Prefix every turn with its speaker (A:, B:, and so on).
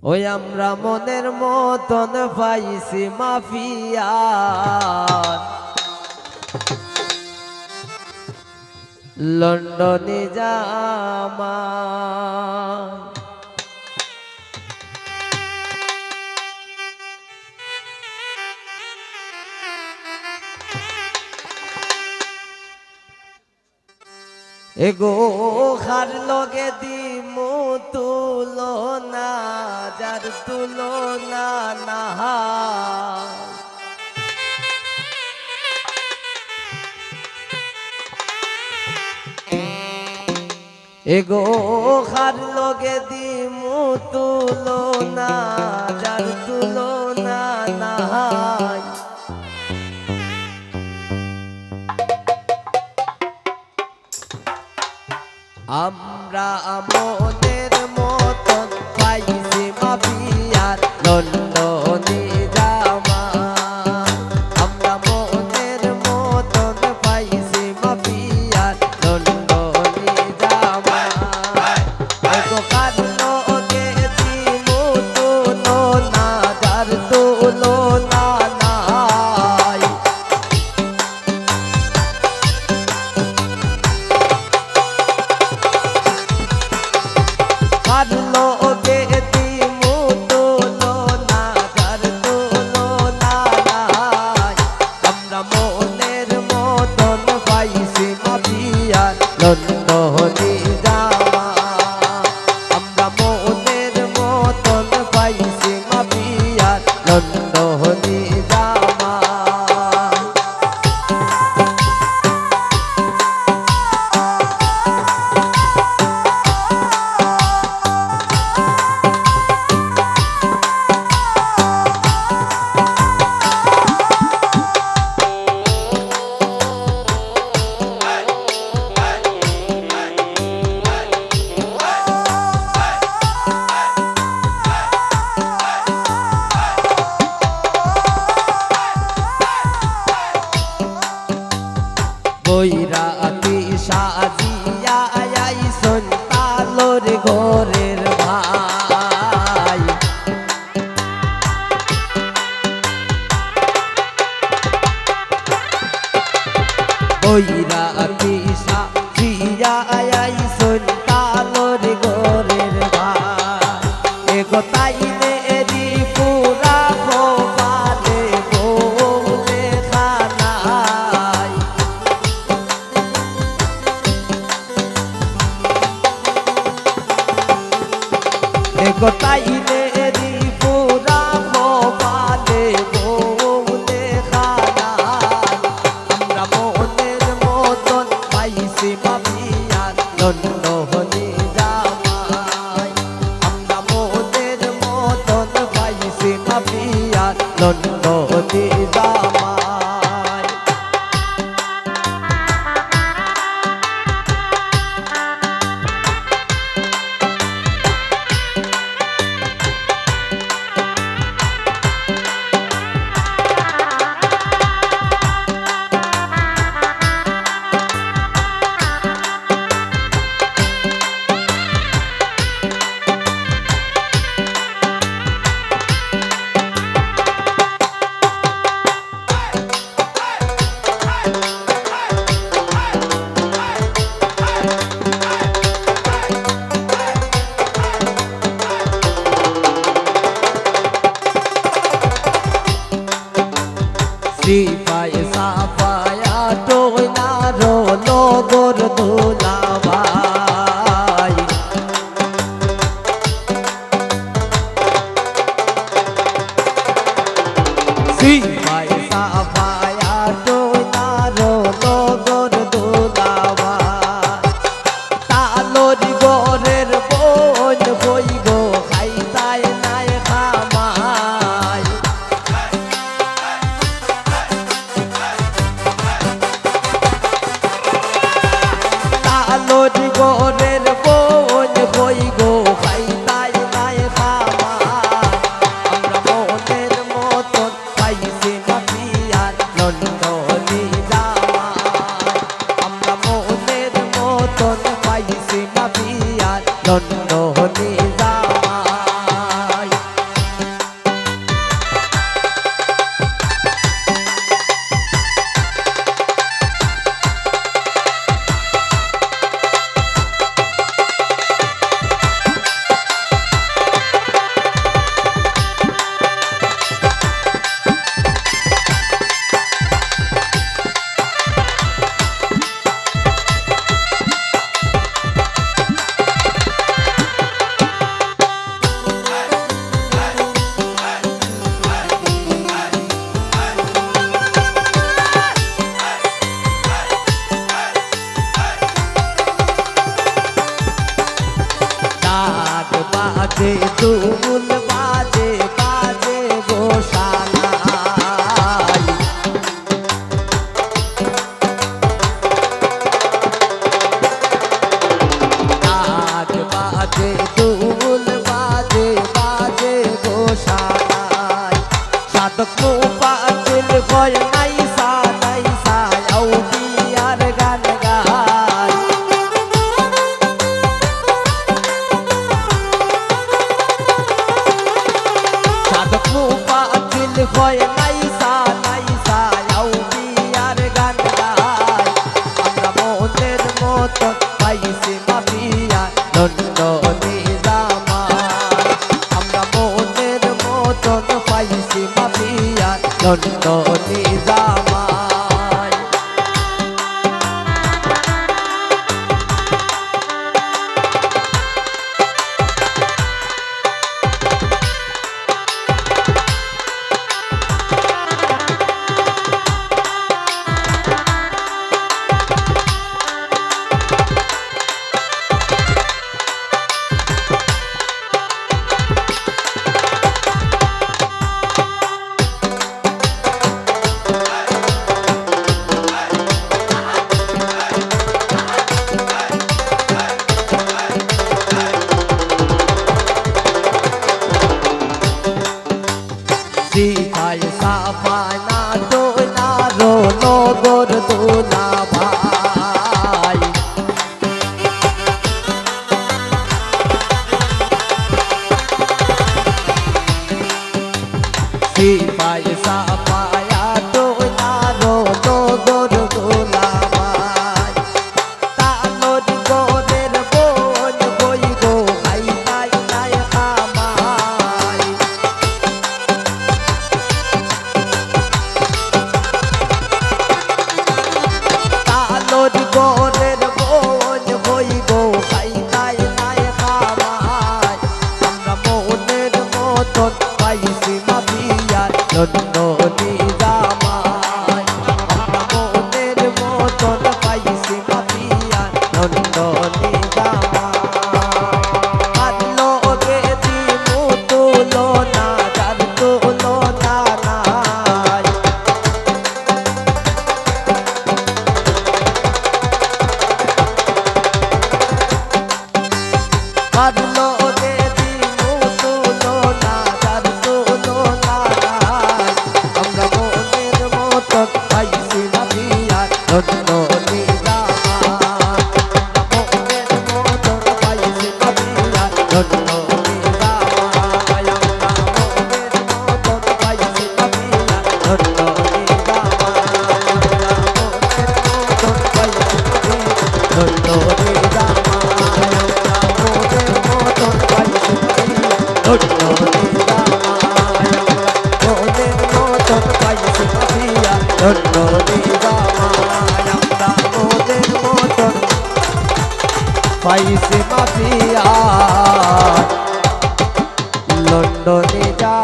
A: ওই আমরা মনের মতন পাইছি মাফিয়া লন্ডনে জামা এগো খার লগে দিমু তুলনা যার তুলনা না এগো খার লগে দিমু তুলনা যার তুলনা না আমরা মনের মতন পাইছি মাফিয়ার লন্ডনে জামা আমরা মনের মতন পাইছি মাফিয়ার লন্ডনে জামা এগো কার লগে দিমু তুলনা যার তুলনা নাই কার লগে দিমু তুলনা যার তুলনা নাই আমরা মনের মতন পাইছি মাফিয়ার লন্ডনে জামা আমরা মনের মতন পাইছি মাফিয়ার লন্ডনে জামা বৈরাতি সাজিয়া আইসন তালোর ঘরের ভাই বৈরাতি সাজিয়া আইসন তালোর ঘরের ভাই এগো তাইলে এরি পুরা ভোপালে বউলে খানাই এগো তাইলে এরি পুরা ভোপালে বউলে খানাই আমরা মনের মতন পাইছি মাফিয়ার লন্ডনে জামাই আমরা মনের মতন পাইছি মাফিয়ার লন্ডনে জামাই সিপাই সাফায়া টোনার লগর দুলাভাই সিপাই সাফায়া টোনার লগর দুলাভাই তালোর গরের বোন বইব খাইতাই নাই খামাই ভরসা নাই সাধক মুফাজ্জিল কয় নাইসা নাইসা আউলিয়ার গান গায় সাধক মুফাজ্জিল কয় নাইসা নাইসা আউলিয়ার গান গায় আমরা মনের মতন পাইছি মাফিয়া লন্ডনে জামাই আমরা মনের মতন পাইছি মাফিয়া লন্ডনে জামাই সিপাই সাফানা দোলারো নগর দোলা ভাই সিপাই সাফায়া দোলারো নগর দোলা ভাই তালোর গোরের বোন বই গো হাই তাই নাই খামাই তালোর গোরের বোন বই গো হাই তাই নাই খামাই আমরা মনের মতন পাইছি মাফিয়া লন্ডনে জামাই আমরা মনের মতন পাইছি মাফিয়া লন্ডনে জামাই আর লোকে দিমু তুলনা যার তুলনা নাই আর লোকে দিমু তুলনা যার তুলনা নাই আমরা মনের মতন পাইছি মাফিয়া লন্ডনে জামাই মনের মতন পাইছি মাফিয়া লন্ডনে জামাই আমরা মনের মতন পাইছি মাফিয়া লন্ডনে জামাই আমরা মনের মতন পাইছি মাফিয়া লন্ডনে জামাই আমরা মনের মতন পাইছি মাফিয়া লন্ডনে জামাই আমরা মনের মতন পাইছি মাফিয়া লন্ডনে জামাই আমরা মনের মতন পাইছি মাফিয়া লন্ডনে যা